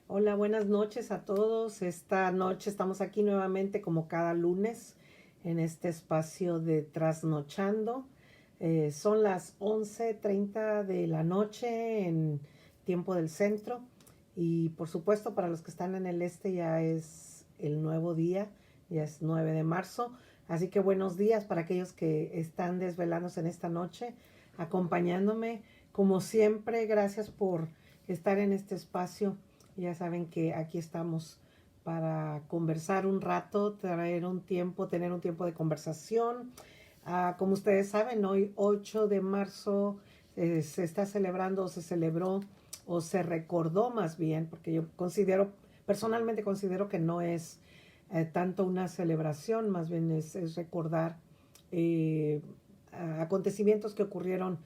Hola, buenas noches a todos. Esta noche estamos aquí nuevamente como cada lunes en este espacio de Trasnochando. Son las 11:30 de la noche en tiempo del centro y por supuesto para los que están en el este ya es el nuevo día, ya es 9 de marzo. Así que buenos días para aquellos que están desvelándose en esta noche, acompañándome. Como siempre, gracias por estar en este espacio. Ya saben que aquí estamos para conversar un rato, traer un tiempo, tener un tiempo de conversación. Como ustedes saben, hoy 8 de marzo se está celebrando o se celebró o se recordó más bien, porque yo personalmente considero que no es tanto una celebración, más bien es recordar eh, acontecimientos que ocurrieron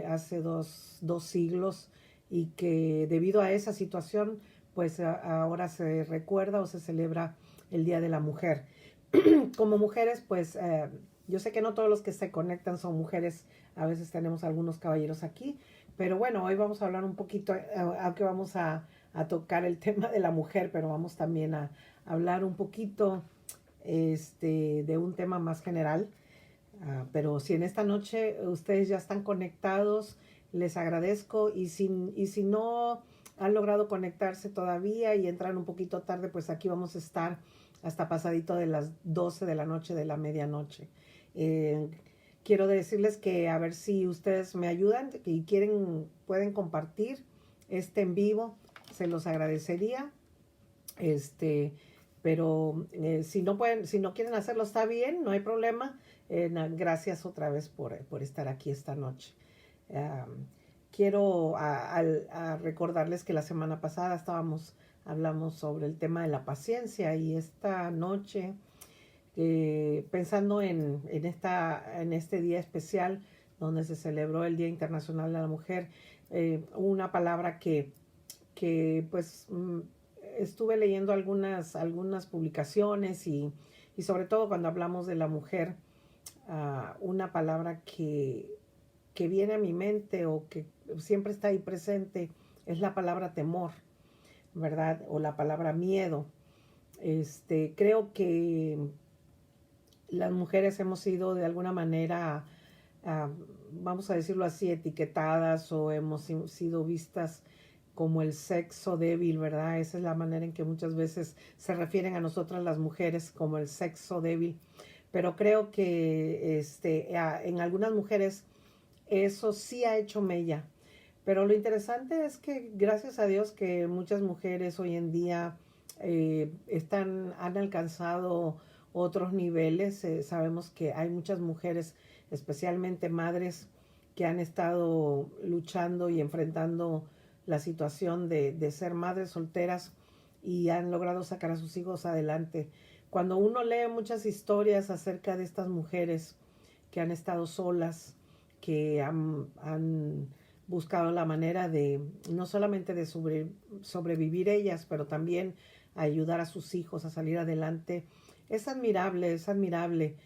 hace dos siglos y que debido a esa situación, pues ahora se recuerda o se celebra el Día de la Mujer. Como mujeres, pues yo sé que no todos los que se conectan son mujeres, a veces tenemos algunos caballeros aquí, pero bueno, hoy vamos a hablar un poquito, aunque vamos a tocar el tema de la mujer, pero vamos también a hablar un poquito de un tema más general. Pero si en esta noche ustedes ya están conectados, les agradezco. Y si no han logrado conectarse todavía y entran un poquito tarde, pues aquí vamos a estar hasta pasadito de las 12 de la noche, de la medianoche. Eh, Quiero decirles que a ver si ustedes me ayudan y pueden compartir este en vivo, se los agradecería. Este, pero si no quieren hacerlo, está bien, no hay problema. Gracias otra vez por estar aquí esta noche. Um, Quiero recordarles que la semana pasada hablamos sobre el tema de la paciencia y esta noche, pensando en este día especial donde se celebró el Día Internacional de la Mujer, una palabra que pues estuve leyendo algunas publicaciones y sobre todo cuando hablamos de la mujer, una palabra que viene a mi mente o que siempre está ahí presente es la palabra temor, ¿verdad? O la palabra miedo. Creo que las mujeres hemos sido de alguna manera, uh, vamos a decirlo así, etiquetadas o hemos sido vistas como el sexo débil, ¿verdad? Esa es la manera en que muchas veces se refieren a nosotras las mujeres como el sexo débil. Pero creo que en algunas mujeres eso sí ha hecho mella. Pero lo interesante es que gracias a Dios que muchas mujeres hoy en día han alcanzado otros niveles. Sabemos que hay muchas mujeres, especialmente madres, que han estado luchando y enfrentando la situación de ser madres solteras y han logrado sacar a sus hijos adelante. Cuando uno lee muchas historias acerca de estas mujeres que han estado solas, que han buscado la manera de no solamente de sobrevivir ellas, pero también ayudar a sus hijos a salir adelante. Es admirable, es admirable.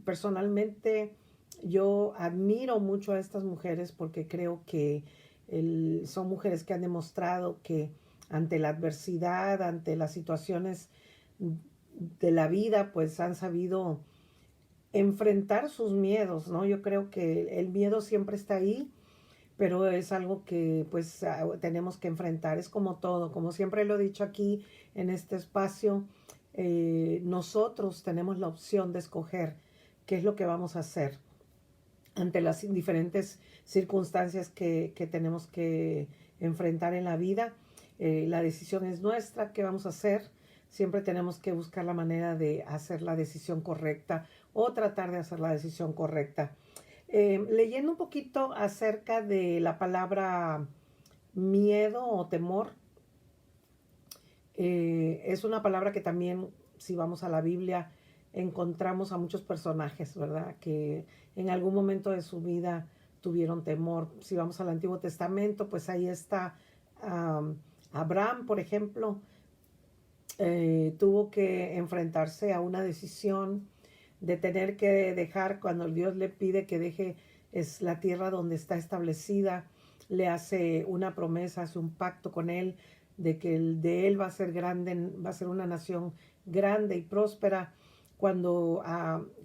Personalmente yo admiro mucho a estas mujeres porque creo que son mujeres que han demostrado que ante la adversidad, ante las situaciones de la vida, pues han sabido enfrentar sus miedos, ¿no? Yo creo que el miedo siempre está ahí, pero es algo que pues tenemos que enfrentar. Es como todo, como siempre lo he dicho aquí en este espacio, nosotros tenemos la opción de escoger qué es lo que vamos a hacer ante las diferentes circunstancias que tenemos que enfrentar en la vida. La decisión es nuestra, ¿qué vamos a hacer? Siempre tenemos que buscar la manera de hacer la decisión correcta o tratar de hacer la decisión correcta. Leyendo un poquito acerca de la palabra miedo o temor, es una palabra que también, si vamos a la Biblia, encontramos a muchos personajes, ¿verdad? Que en algún momento de su vida tuvieron temor. Si vamos al Antiguo Testamento, pues ahí está Abraham, por ejemplo, tuvo que enfrentarse a una decisión de tener que dejar, cuando Dios le pide que deje es la tierra donde está establecida, le hace una promesa, hace un pacto con él, de que de él va a ser grande, va a ser una nación grande y próspera. Cuando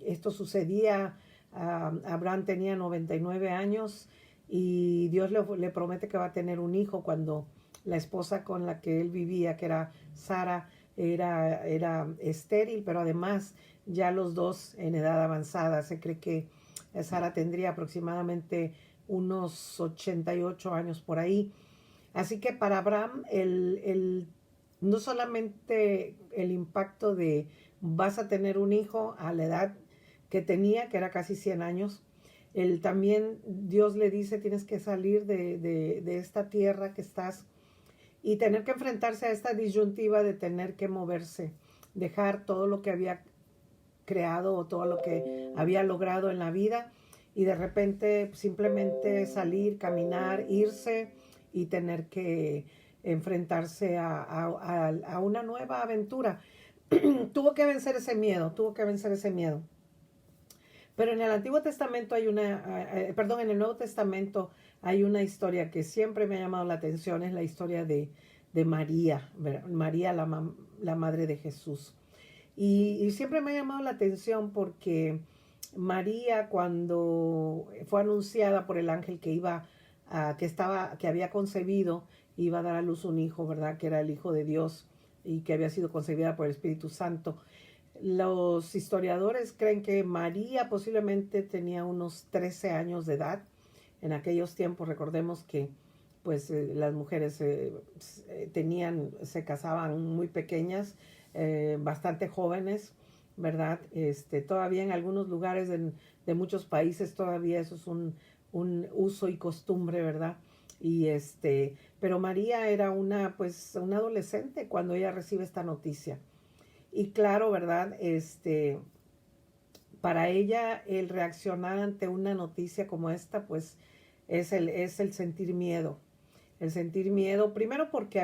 esto sucedía, Abraham tenía 99 años y Dios le promete que va a tener un hijo cuando la esposa con la que él vivía, que era Sara, era estéril, pero además ya los dos en edad avanzada. Se cree que Sara tendría aproximadamente unos 88 años por ahí. Así que para Abraham no solamente el impacto de vas a tener un hijo a la edad que tenía, que era casi 100 años, también Dios le dice tienes que salir de esta tierra que estás y tener que enfrentarse a esta disyuntiva de tener que moverse, dejar todo lo que había creado o todo lo que había logrado en la vida y de repente simplemente salir, caminar, irse y tener que enfrentarse a una nueva aventura. Tuvo que vencer ese miedo, Pero en el Antiguo Testamento en el Nuevo Testamento hay una historia que siempre me ha llamado la atención, es la historia de María, María la madre de Jesús. Y siempre me ha llamado la atención porque María, cuando fue anunciada por el ángel que había concebido, iba a dar a luz un hijo, ¿verdad? Que era el Hijo de Dios y que había sido concebida por el Espíritu Santo. Los historiadores creen que María posiblemente tenía unos 13 años de edad. En aquellos tiempos, recordemos que pues las mujeres se casaban muy pequeñas, bastante jóvenes, ¿verdad? Todavía en algunos lugares de muchos países todavía eso es un uso y costumbre, ¿verdad? Pero María era una adolescente cuando ella recibe esta noticia. Y claro, ¿verdad? Para ella el reaccionar ante una noticia como esta, pues es el sentir miedo. El sentir miedo, primero porque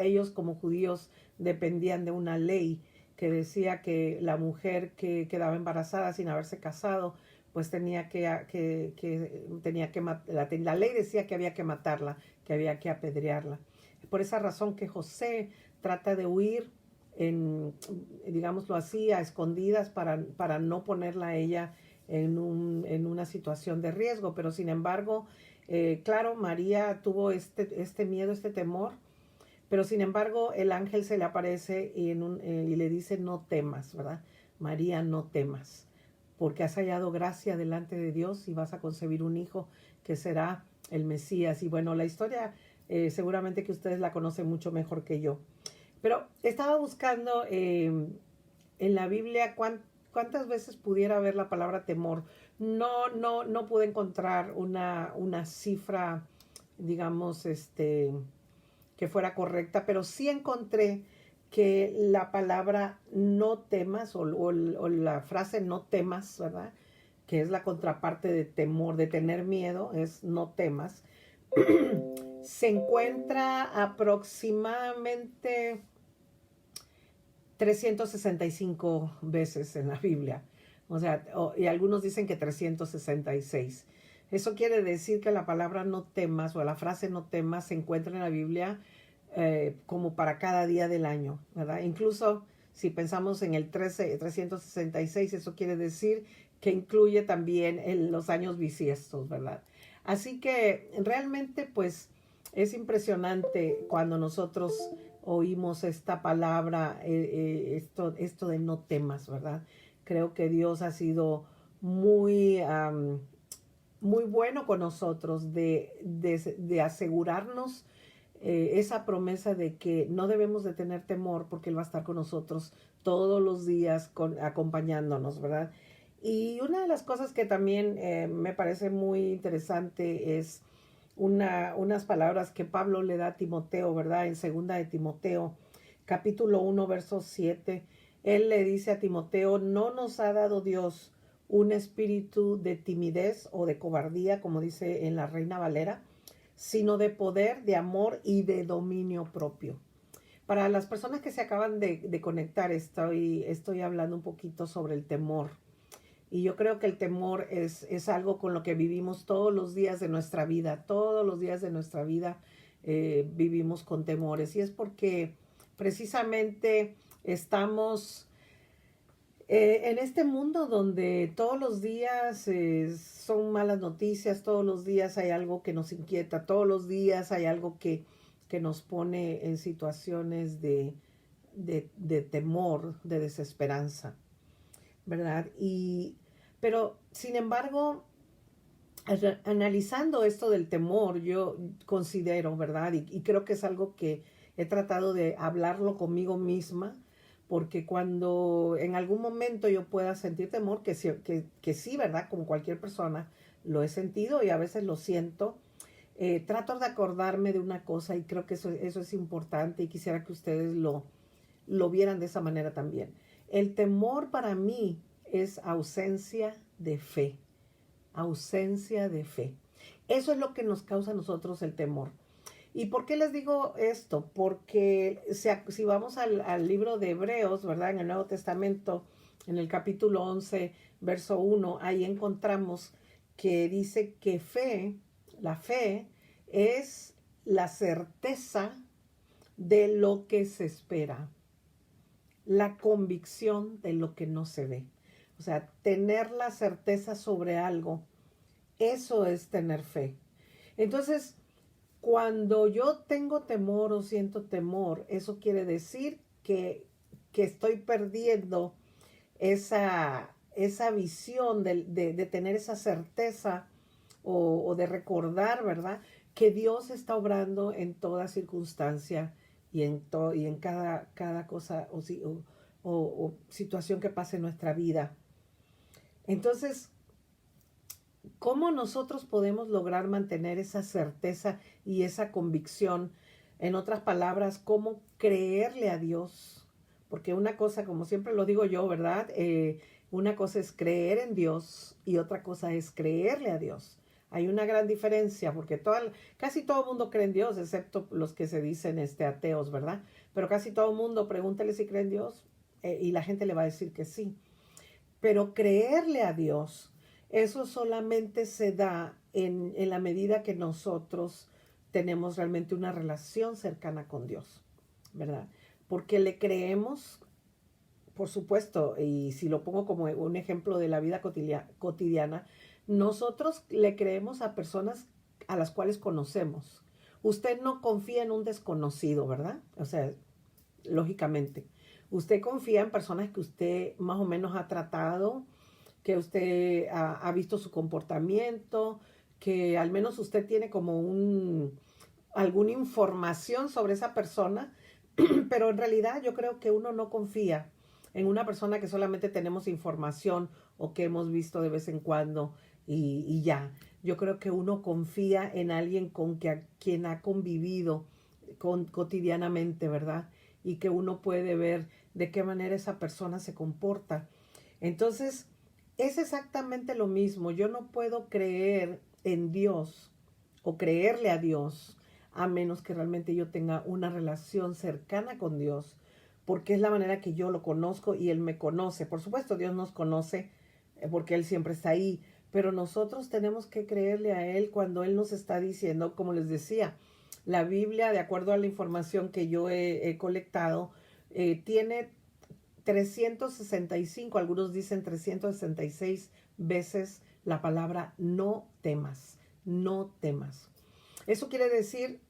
ellos como judíos dependían de una ley que decía que la mujer que quedaba embarazada sin haberse casado, pues la ley decía que había que matarla, que había que apedrearla. Por esa razón que José trata de huir digámoslo así, a escondidas para no ponerla a ella en una situación de riesgo. Pero sin embargo, claro, María tuvo este miedo, este temor, pero sin embargo el ángel se le aparece y le dice no temas, ¿verdad? María, no temas, porque has hallado gracia delante de Dios y vas a concebir un hijo que será el Mesías. Y bueno, la historia seguramente que ustedes la conocen mucho mejor que yo. Pero estaba buscando en la Biblia cuántas veces pudiera haber la palabra temor. No pude encontrar una cifra, digamos, que fuera correcta, pero sí encontré que la palabra no temas o la frase no temas, ¿verdad? Que es la contraparte de temor, de tener miedo, es no temas. Se encuentra aproximadamente 365 veces en la Biblia. O sea, y algunos dicen que 366. Eso quiere decir que la palabra no temas o la frase no temas se encuentra en la Biblia como para cada día del año, ¿verdad? Incluso si pensamos en el 366, eso quiere decir que incluye también los años bisiestos, ¿verdad? Así que realmente pues es impresionante cuando nosotros oímos esta palabra, esto de no temas, ¿verdad? Creo que Dios ha sido muy bueno con nosotros de asegurarnos esa promesa de que no debemos de tener temor porque Él va a estar con nosotros todos los días acompañándonos, ¿verdad? Y una de las cosas que también me parece muy interesante es unas palabras que Pablo le da a Timoteo, ¿verdad? En segunda de Timoteo, capítulo 1, verso 7, él le dice a Timoteo, no nos ha dado Dios un espíritu de timidez o de cobardía, como dice en la Reina Valera, sino de poder, de amor y de dominio propio. Para las personas que se acaban de conectar, estoy hablando un poquito sobre el temor. Y yo creo que el temor es algo con lo que vivimos todos los días de nuestra vida. Todos los días de nuestra vida vivimos con temores. Y es porque precisamente estamos en este mundo donde todos los días son malas noticias, todos los días hay algo que nos inquieta, todos los días hay algo que nos pone en situaciones de temor, de desesperanza, ¿verdad? Pero, sin embargo, analizando esto del temor, yo considero, ¿verdad? Y creo que es algo que he tratado de hablarlo conmigo misma, porque cuando en algún momento yo pueda sentir temor, que sí, ¿verdad? Como cualquier persona, lo he sentido y a veces lo siento, trato de acordarme de una cosa y creo que eso es importante y quisiera que ustedes lo vieran de esa manera también. El temor para mí es ausencia de fe, ausencia de fe. Eso es lo que nos causa a nosotros el temor. ¿Y por qué les digo esto? Porque si vamos al libro de Hebreos, ¿verdad? En el Nuevo Testamento, en el capítulo 11, verso 1, ahí encontramos que dice que la fe es la certeza de lo que se espera, la convicción de lo que no se ve. O sea, tener la certeza sobre algo, eso es tener fe. Entonces, cuando yo tengo temor o siento temor, eso quiere decir que estoy perdiendo esa visión de tener esa certeza o de recordar, ¿verdad? Que Dios está obrando en toda circunstancia y en cada cosa o situación que pase en nuestra vida. Entonces, ¿cómo nosotros podemos lograr mantener esa certeza y esa convicción? En otras palabras, ¿cómo creerle a Dios? Porque una cosa, como siempre lo digo yo, ¿verdad? Una cosa es creer en Dios y otra cosa es creerle a Dios. Hay una gran diferencia porque casi todo el mundo cree en Dios, excepto los que se dicen ateos, ¿verdad? Pero casi todo el mundo, pregúntale si cree en Dios y la gente le va a decir que sí. Pero creerle a Dios, eso solamente se da en la medida que nosotros tenemos realmente una relación cercana con Dios, ¿verdad? Porque le creemos, por supuesto, y si lo pongo como un ejemplo de la vida cotidiana, nosotros le creemos a personas a las cuales conocemos. Usted no confía en un desconocido, ¿verdad? O sea, lógicamente. Usted confía en personas que usted más o menos ha tratado, que usted ha visto su comportamiento, que al menos usted tiene como alguna información sobre esa persona, pero en realidad yo creo que uno no confía en una persona que solamente tenemos información o que hemos visto de vez en cuando y ya. Yo creo que uno confía en alguien quien ha convivido cotidianamente, ¿verdad? Y que uno puede ver de qué manera esa persona se comporta. Entonces, es exactamente lo mismo. Yo no puedo creer en Dios o creerle a Dios a menos que realmente yo tenga una relación cercana con Dios, porque es la manera que yo lo conozco y Él me conoce. Por supuesto, Dios nos conoce porque Él siempre está ahí, pero nosotros tenemos que creerle a Él cuando Él nos está diciendo, como les decía, la Biblia, de acuerdo a la información que yo he colectado, tiene 365, algunos dicen 366 veces la palabra no temas, no temas. Eso quiere decir,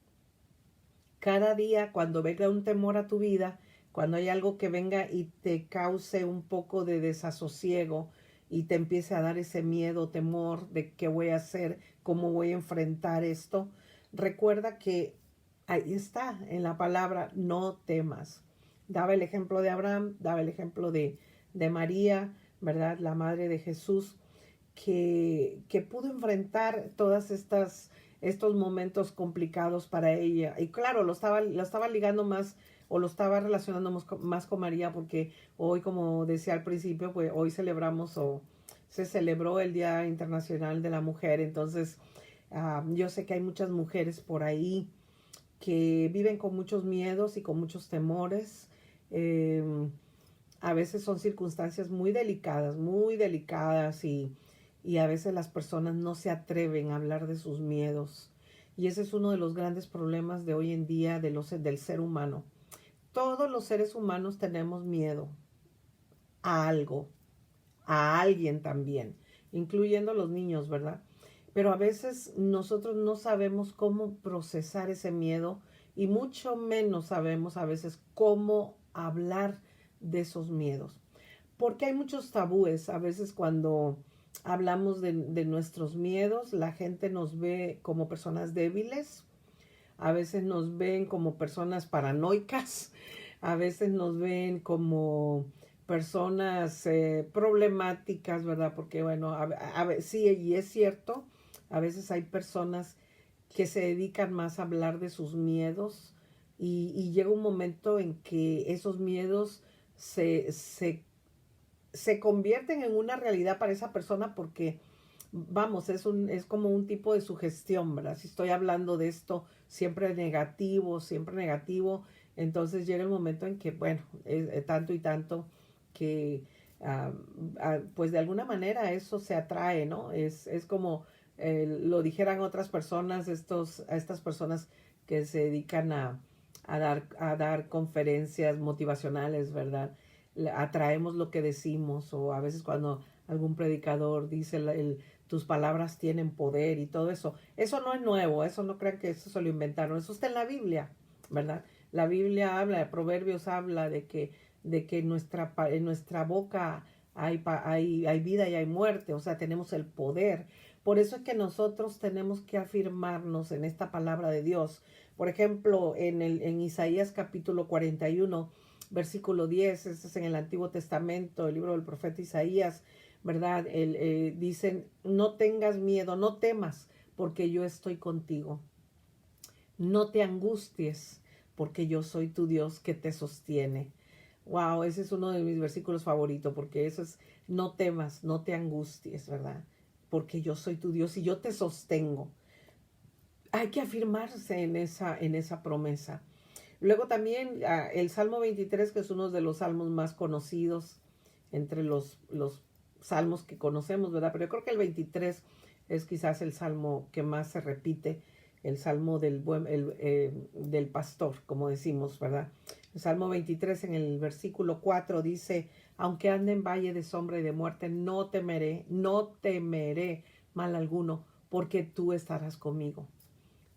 cada día cuando venga un temor a tu vida, cuando hay algo que venga y te cause un poco de desasosiego y te empiece a dar ese miedo, temor de qué voy a hacer, cómo voy a enfrentar esto, recuerda que ahí está en la palabra no temas. Daba el ejemplo de Abraham, daba el ejemplo de María, ¿verdad? La madre de Jesús, que pudo enfrentar todas estos momentos complicados para ella. Y claro, lo estaba ligando más o lo estaba relacionando más con María porque hoy, como decía al principio, pues hoy celebramos o se celebró el Día Internacional de la Mujer. Entonces, yo sé que hay muchas mujeres por ahí que viven con muchos miedos y con muchos temores. Eh, a veces son circunstancias muy delicadas y a veces las personas no se atreven a hablar de sus miedos. Y ese es uno de los grandes problemas de hoy en día del ser humano. Todos los seres humanos tenemos miedo a algo, a alguien también, incluyendo los niños, ¿verdad? Pero a veces nosotros no sabemos cómo procesar ese miedo y mucho menos sabemos a veces cómo hablar de esos miedos. Porque hay muchos tabúes. A veces cuando hablamos de nuestros miedos, la gente nos ve como personas débiles, a veces nos ven como personas paranoicas, a veces nos ven como personas problemáticas, ¿verdad? Porque bueno, sí, y es cierto, a veces hay personas que se dedican más a hablar de sus miedos y llega un momento en que esos miedos se, se, se convierten en una realidad para esa persona porque vamos, es como un tipo de sugestión, ¿verdad? Si estoy hablando de esto siempre negativo, entonces llega el momento en que, bueno, tanto y tanto que, uh, pues de alguna manera eso se atrae, ¿no? Es como lo dijeran otras personas, a estas personas que se dedican a dar conferencias motivacionales, ¿verdad? Atraemos lo que decimos, o a veces cuando algún predicador dice tus palabras tienen poder y todo eso. Eso no es nuevo, eso no crean que eso se lo inventaron, eso está en la Biblia, ¿verdad? La Biblia habla, Proverbios habla de que en nuestra boca hay vida y hay muerte, o sea, tenemos el poder. Por eso es que nosotros tenemos que afirmarnos en esta palabra de Dios. Por ejemplo, en Isaías capítulo 41, versículo 10, este es en el Antiguo Testamento, el libro del profeta Isaías, ¿verdad? Dicen, no tengas miedo, no temas, porque yo estoy contigo. No te angusties, porque yo soy tu Dios que te sostiene. Wow, ese es uno de mis versículos favoritos, porque eso es, no temas, no te angusties, ¿verdad? Porque yo soy tu Dios y yo te sostengo. Hay que afirmarse en esa promesa. Luego también el Salmo 23, que es uno de los salmos más conocidos entre los salmos que conocemos, ¿verdad? Pero yo creo que el 23 es quizás el salmo que más se repite, el salmo del pastor, como decimos, ¿verdad? El Salmo 23 en el versículo 4 dice, aunque ande en valle de sombra y de muerte, no temeré mal alguno, porque tú estarás conmigo.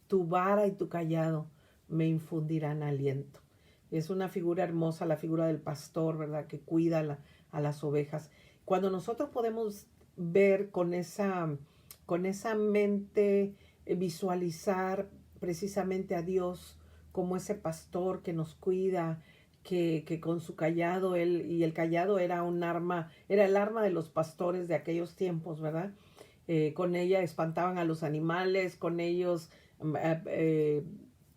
Tu vara y tu callado me infundirán aliento. Es una figura hermosa, la figura del pastor, ¿verdad? Que cuida a las ovejas. Cuando nosotros podemos ver con esa mente, visualizar precisamente a Dios como ese pastor que nos cuida, que con su callado, y el callado era un arma, era el arma de los pastores de aquellos tiempos, ¿verdad? Con ella espantaban a los animales, con ellos eh,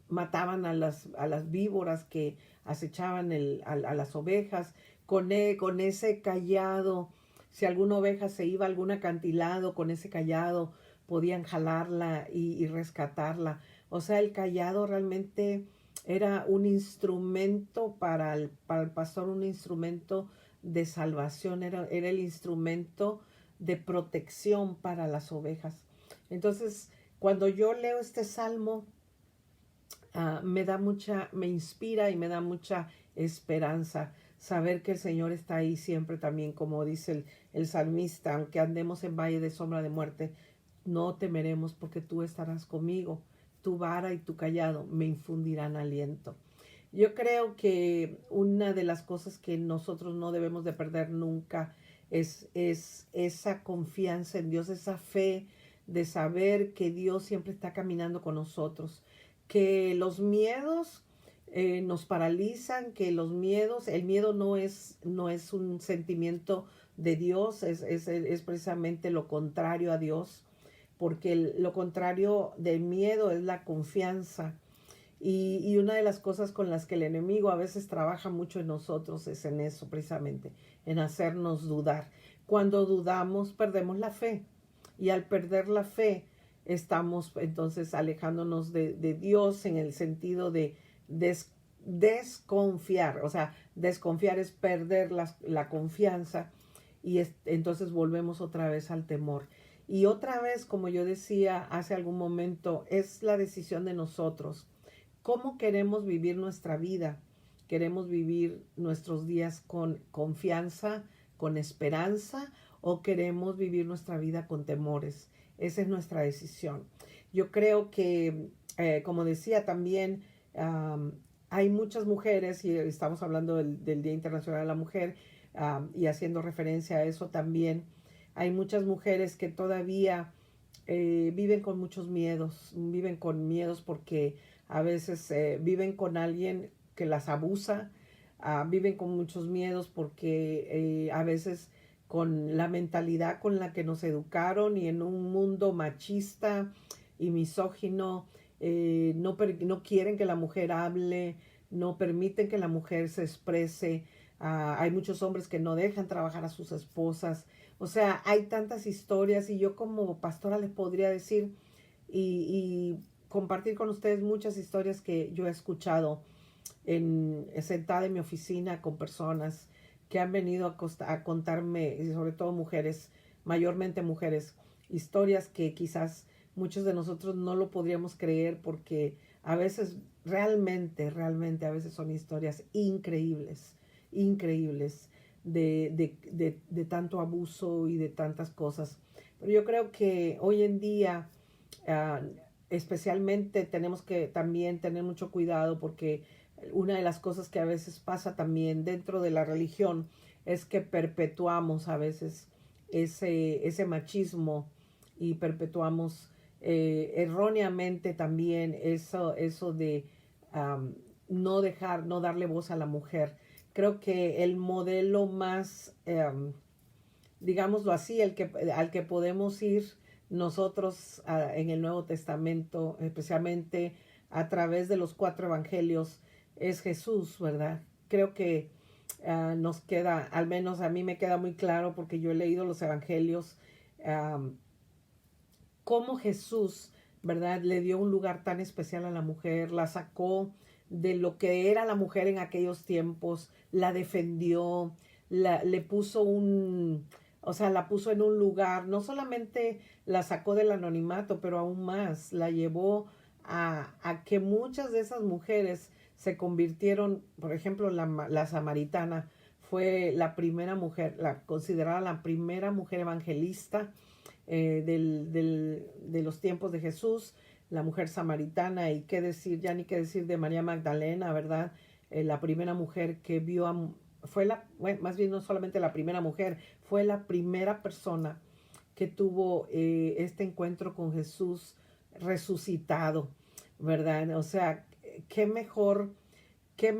mataban a las víboras que acechaban a las ovejas, con ese callado, si alguna oveja se iba a algún acantilado, con ese callado podían jalarla y rescatarla. O sea, el callado realmente era un instrumento para el pastor, un instrumento de salvación, era el instrumento de protección para las ovejas. Entonces, cuando yo leo este salmo, me inspira y me da mucha esperanza saber que el Señor está ahí siempre también, como dice el salmista, aunque andemos en valle de sombra de muerte, no temeremos porque tú estarás conmigo, tu vara y tu callado me infundirán aliento. Yo creo que una de las cosas que nosotros no debemos de perder nunca es esa confianza en Dios, esa fe de saber que Dios siempre está caminando con nosotros, que los miedos nos paralizan, que el miedo no es un sentimiento de Dios, es precisamente lo contrario a Dios, porque lo contrario del miedo es la confianza. Y una de las cosas con las que el enemigo a veces trabaja mucho en nosotros es en eso precisamente, en hacernos dudar. Cuando dudamos, perdemos la fe. Y al perder la fe, estamos entonces alejándonos de Dios en el sentido de desconfiar. O sea, desconfiar es perder la confianza y entonces volvemos otra vez al temor. Y otra vez, como yo decía hace algún momento, es la decisión de nosotros. ¿Cómo queremos vivir nuestra vida? ¿Queremos vivir nuestros días con confianza, con esperanza, o queremos vivir nuestra vida con temores? Esa es nuestra decisión. Yo creo que, como decía también, um, hay muchas mujeres, y estamos hablando del Día Internacional de la Mujer, y haciendo referencia a eso también, hay muchas mujeres que todavía viven con muchos miedos, viven con miedos porque a veces viven con alguien que las abusa, viven con muchos miedos porque a veces con la mentalidad con la que nos educaron y en un mundo machista y misógino, no quieren que la mujer hable, no permiten que la mujer se exprese. Hay muchos hombres que no dejan trabajar a sus esposas. O sea, hay tantas historias y yo como pastora les podría decir y compartir con ustedes muchas historias que yo he escuchado sentada en mi oficina con personas que han venido a contarme, y sobre todo mujeres, mayormente mujeres, historias que quizás muchos de nosotros no lo podríamos creer porque a veces realmente a veces son historias increíbles, increíbles de tanto abuso y de tantas cosas. Pero yo creo que hoy en día uh, especialmente tenemos que también tener mucho cuidado porque una de las cosas que a veces pasa también dentro de la religión es que perpetuamos a veces ese machismo y perpetuamos erróneamente también eso de no darle voz a la mujer. Creo que el modelo más, digámoslo así, al que podemos ir nosotros en el Nuevo Testamento, especialmente a través de los 4 evangelios, es Jesús, ¿verdad? Creo que nos queda, al menos a mí me queda muy claro porque yo he leído los evangelios, cómo Jesús, ¿verdad? Le dio un lugar tan especial a la mujer, la sacó de lo que era la mujer en aquellos tiempos, la defendió, le puso o sea, la puso en un lugar, no solamente la sacó del anonimato, pero aún más, la llevó a que muchas de esas mujeres se convirtieron, por ejemplo, la samaritana fue la primera mujer, considerada la primera mujer evangelista de los tiempos de Jesús, la mujer samaritana, y qué decir, ya ni qué decir de María Magdalena, ¿verdad? La primera mujer que bueno, más bien no solamente la primera mujer, fue la primera persona que tuvo este encuentro con Jesús resucitado, ¿verdad? O sea, qué mejor, qué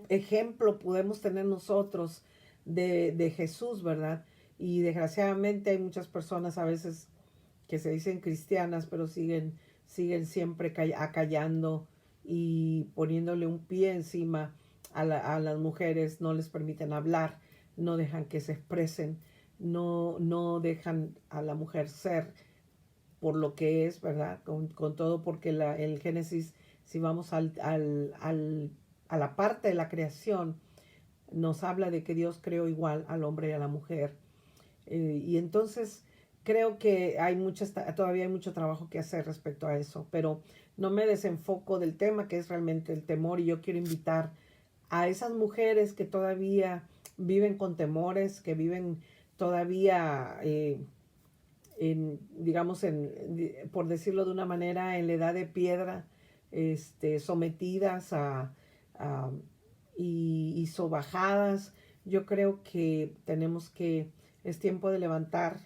ejemplo podemos tener nosotros de Jesús, ¿verdad? Y desgraciadamente hay muchas personas a veces que se dicen cristianas, pero siguen siempre acallando y poniéndole un pie encima a las mujeres, no les permiten hablar, no dejan que se expresen, no dejan a la mujer ser por lo que es, ¿verdad? Con todo, porque el Génesis, si vamos a la parte de la creación, nos habla de que Dios creó igual al hombre y a la mujer. Y entonces creo que todavía hay mucho trabajo que hacer respecto a eso, pero no me desenfoco del tema que es realmente el temor y yo quiero invitar a esas mujeres que todavía viven con temores, que viven todavía, digamos, por decirlo de una manera, en la edad de piedra, sometidas a y sobajadas. Yo creo que es tiempo de levantar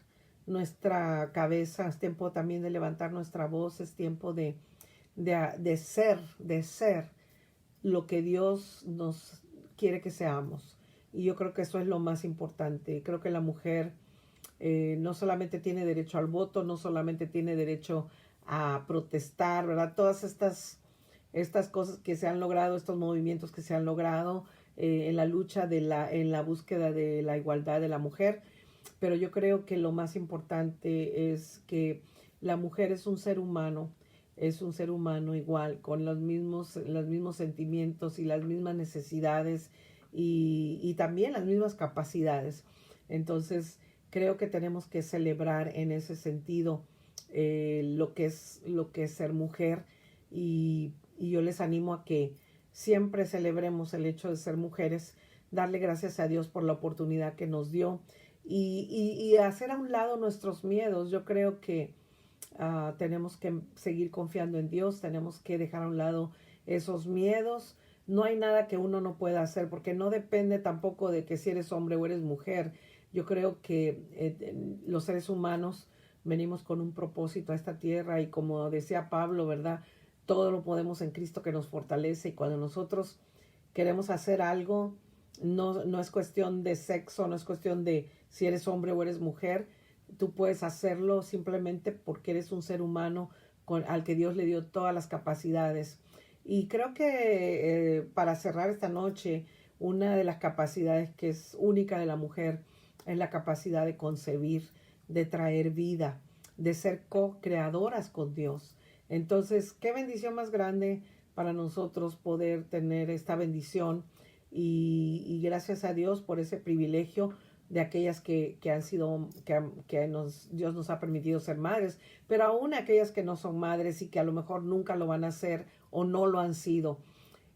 nuestra cabeza, es tiempo también de levantar nuestra voz, es tiempo de ser lo que Dios nos quiere que seamos. Y yo creo que eso es lo más importante. Creo que la mujer no solamente tiene derecho al voto, no solamente tiene derecho a protestar, ¿verdad? Todas estas cosas que se han logrado, estos movimientos que se han logrado en la lucha en la búsqueda de la igualdad de la mujer, pero yo creo que lo más importante es que la mujer es un ser humano igual, con los mismos sentimientos y las mismas necesidades y también las mismas capacidades. Entonces, creo que tenemos que celebrar en ese sentido lo que es ser mujer y yo les animo a que siempre celebremos el hecho de ser mujeres, darle gracias a Dios por la oportunidad que nos dio y hacer a un lado nuestros miedos. Yo creo que tenemos que seguir confiando en Dios, tenemos que dejar a un lado esos miedos. No hay nada que uno no pueda hacer porque no depende tampoco de que si eres hombre o eres mujer. Yo creo que los seres humanos venimos con un propósito a esta tierra y como decía Pablo, ¿verdad? Todo lo podemos en Cristo que nos fortalece y cuando nosotros queremos hacer algo, no es cuestión de sexo, no es cuestión de si eres hombre o eres mujer, tú puedes hacerlo simplemente porque eres un ser humano al que Dios le dio todas las capacidades. Y creo que para cerrar esta noche, una de las capacidades que es única de la mujer es la capacidad de concebir, de traer vida, de ser co-creadoras con Dios. Entonces, qué bendición más grande para nosotros poder tener esta bendición y gracias a Dios por ese privilegio de aquellas que han sido, Dios nos ha permitido ser madres, pero aún aquellas que no son madres y que a lo mejor nunca lo van a ser o no lo han sido.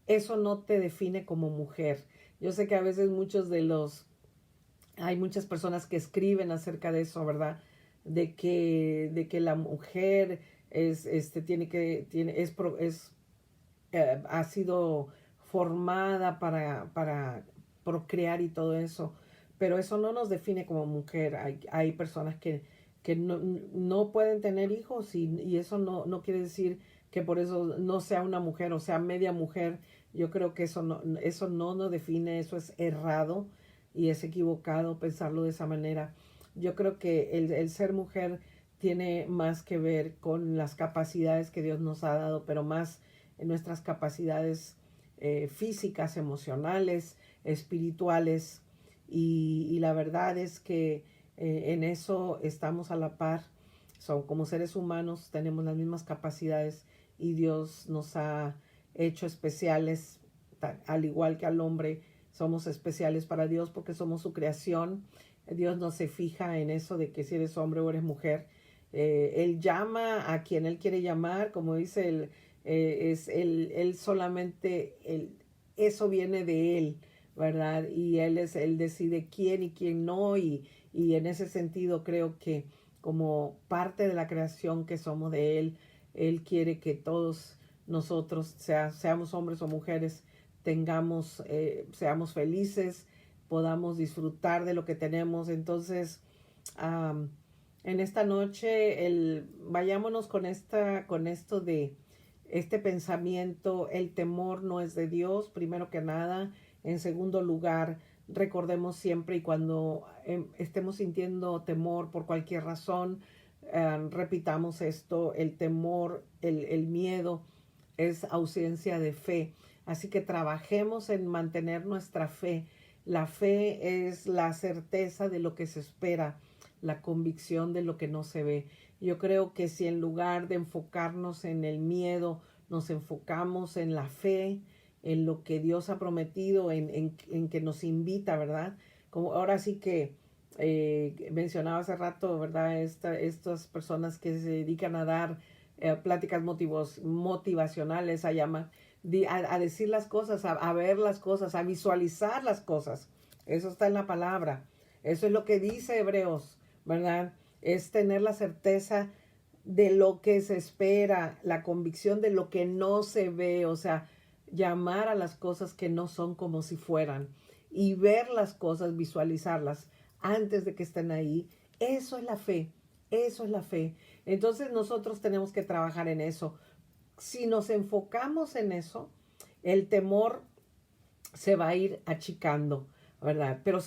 Eso no te define como mujer. Yo sé que a veces hay muchas personas que escriben acerca de eso, ¿verdad? De que la mujer ha sido formada para procrear y todo eso, pero eso no nos define como mujer. Hay personas que no pueden tener hijos y eso no quiere decir que por eso no sea una mujer o sea media mujer. Yo creo que eso no nos define, eso es errado y es equivocado pensarlo de esa manera. Yo creo que el ser mujer tiene más que ver con las capacidades que Dios nos ha dado, pero más en nuestras capacidades físicas, emocionales, espirituales. Y la verdad es que en eso estamos a la par. Como seres humanos tenemos las mismas capacidades y Dios nos ha hecho especiales, al igual que al hombre, somos especiales para Dios porque somos su creación. Dios no se fija en eso de que si eres hombre o eres mujer. Él llama a quien Él quiere llamar, como dice Él solamente, eso viene de Él, ¿verdad? Y Él decide quién y quién no, y en ese sentido creo que como parte de la creación que somos de Él quiere que todos nosotros, seamos hombres o mujeres, seamos felices, podamos disfrutar de lo que tenemos. Entonces, en esta noche, vayámonos con esto de este pensamiento. El temor no es de Dios, primero que nada. En segundo lugar, recordemos siempre y cuando estemos sintiendo temor por cualquier razón, repitamos esto: el temor, el miedo es ausencia de fe. Así que trabajemos en mantener nuestra fe. La fe es la certeza de lo que se espera, la convicción de lo que no se ve. Yo creo que si en lugar de enfocarnos en el miedo, nos enfocamos en la fe, en lo que Dios ha prometido, en que nos invita, ¿verdad? Como ahora sí que mencionaba hace rato, ¿verdad? Estas personas que se dedican a dar pláticas motivacionales, a decir las cosas, a ver las cosas, a visualizar las cosas. Eso está en la palabra. Eso es lo que dice Hebreos, ¿verdad? Es tener la certeza de lo que se espera, la convicción de lo que no se ve, o sea, llamar a las cosas que no son como si fueran y ver las cosas, visualizarlas antes de que estén ahí. Eso es la fe, eso es la fe. Entonces nosotros tenemos que trabajar en eso. Si nos enfocamos en eso, el temor se va a ir achicando, ¿verdad? Pero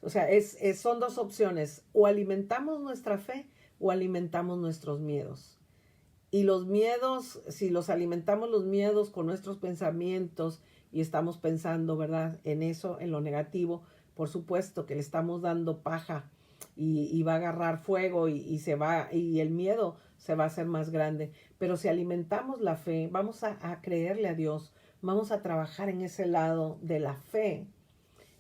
o sea, son dos opciones: o alimentamos nuestra fe o alimentamos nuestros miedos. Y los miedos, si los alimentamos los miedos con nuestros pensamientos y estamos pensando, ¿verdad?, en eso, en lo negativo, por supuesto que le estamos dando paja y va a agarrar fuego y el miedo se va a hacer más grande. Pero si alimentamos la fe, vamos a creerle a Dios, vamos a trabajar en ese lado de la fe.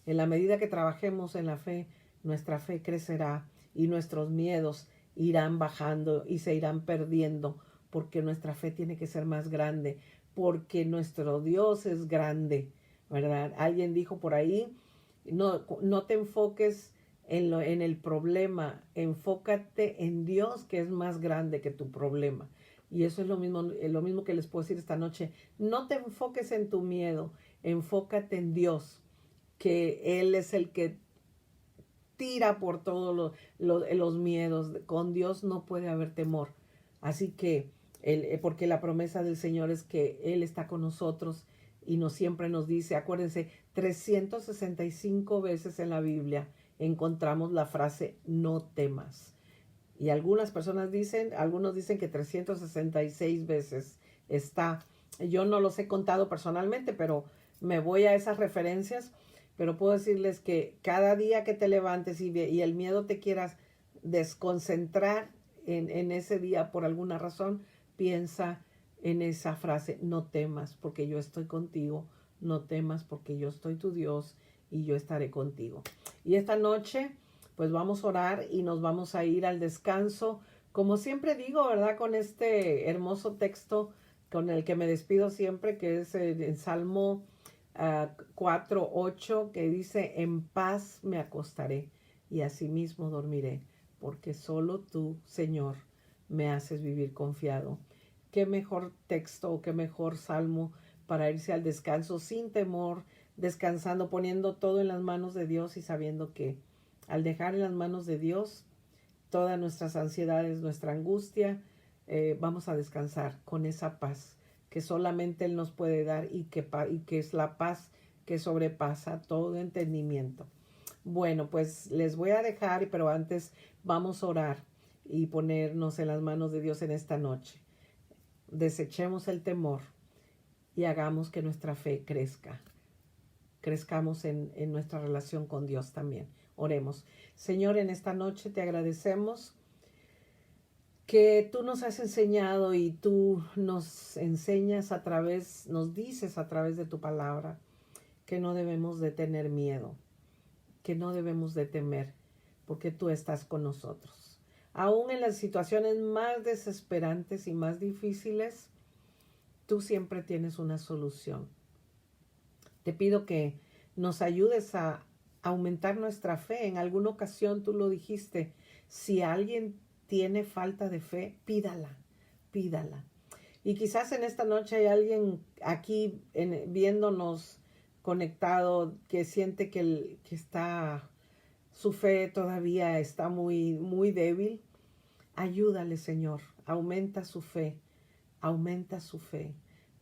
En la medida que trabajemos en la fe, nuestra fe crecerá y nuestros miedos irán bajando y se irán perdiendo, porque nuestra fe tiene que ser más grande, porque nuestro Dios es grande, ¿verdad? Alguien dijo por ahí, no te enfoques en el problema, enfócate en Dios, que es más grande que tu problema. Y eso es lo mismo que les puedo decir esta noche. No te enfoques en tu miedo, enfócate en Dios, que Él es el que tira por todos los miedos. Con Dios no puede haber temor. Así que, porque la promesa del Señor es que Él está con nosotros y siempre nos dice, acuérdense, 365 veces en la Biblia encontramos la frase no temas. Y algunos dicen que 366 veces está. Yo no los he contado personalmente, pero me voy a esas referencias. Pero puedo decirles que cada día que te levantes y el miedo te quieras desconcentrar en ese día por alguna razón, piensa en esa frase, no temas porque yo estoy contigo, no temas porque yo estoy tu Dios y yo estaré contigo. Y esta noche pues vamos a orar y nos vamos a ir al descanso. Como siempre digo, ¿verdad? Con este hermoso texto con el que me despido siempre, que es el Salmo 4:8, que dice, en paz me acostaré y asimismo dormiré, porque solo tú, Señor, me haces vivir confiado. Qué mejor texto o qué mejor salmo para irse al descanso sin temor, descansando, poniendo todo en las manos de Dios y sabiendo que al dejar en las manos de Dios todas nuestras ansiedades, nuestra angustia, vamos a descansar con esa paz que solamente Él nos puede dar y que es la paz que sobrepasa todo entendimiento. Bueno, pues les voy a dejar, pero antes vamos a orar y ponernos en las manos de Dios en esta noche. Desechemos el temor y hagamos que nuestra fe crezca. Crezcamos en nuestra relación con Dios también. Oremos. Señor, en esta noche te agradecemos que tú nos has enseñado y tú nos enseñas nos dices a través de tu palabra que no debemos de tener miedo, que no debemos de temer, porque tú estás con nosotros. Aún en las situaciones más desesperantes y más difíciles, tú siempre tienes una solución. Te pido que nos ayudes a aumentar nuestra fe. En alguna ocasión tú lo dijiste, si alguien tiene falta de fe, pídala. Y quizás en esta noche hay alguien aquí viéndonos conectado que siente que su fe todavía está muy, muy débil. Ayúdale, Señor, aumenta su fe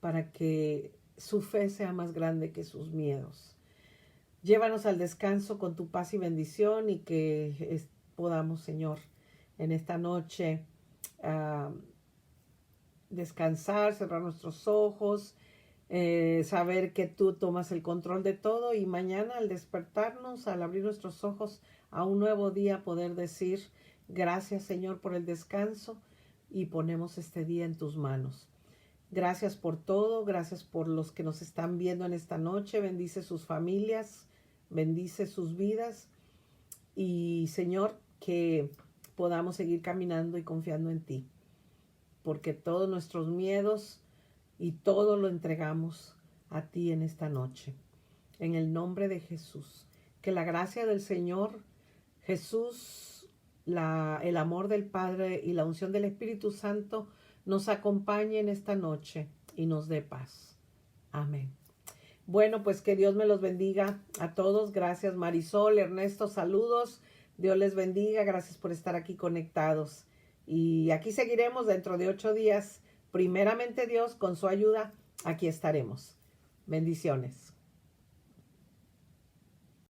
para que su fe sea más grande que sus miedos. Llévanos al descanso con tu paz y bendición y que podamos, Señor, en esta noche descansar, cerrar nuestros ojos, saber que tú tomas el control de todo y mañana al despertarnos, al abrir nuestros ojos a un nuevo día, poder decir gracias, Señor, por el descanso y ponemos este día en tus manos. Gracias por todo, gracias por los que nos están viendo en esta noche, bendice sus familias, bendice sus vidas y, Señor, que podamos seguir caminando y confiando en ti, porque todos nuestros miedos y todo lo entregamos a ti en esta noche. En el nombre de Jesús, que la gracia del Señor Jesús, el amor del Padre y la unción del Espíritu Santo nos acompañe en esta noche y nos dé paz. Amén. Bueno, pues que Dios me los bendiga a todos. Gracias, Marisol, Ernesto, saludos. Dios les bendiga. Gracias por estar aquí conectados. Y aquí seguiremos dentro de 8 días. Primeramente Dios, con su ayuda, aquí estaremos. Bendiciones.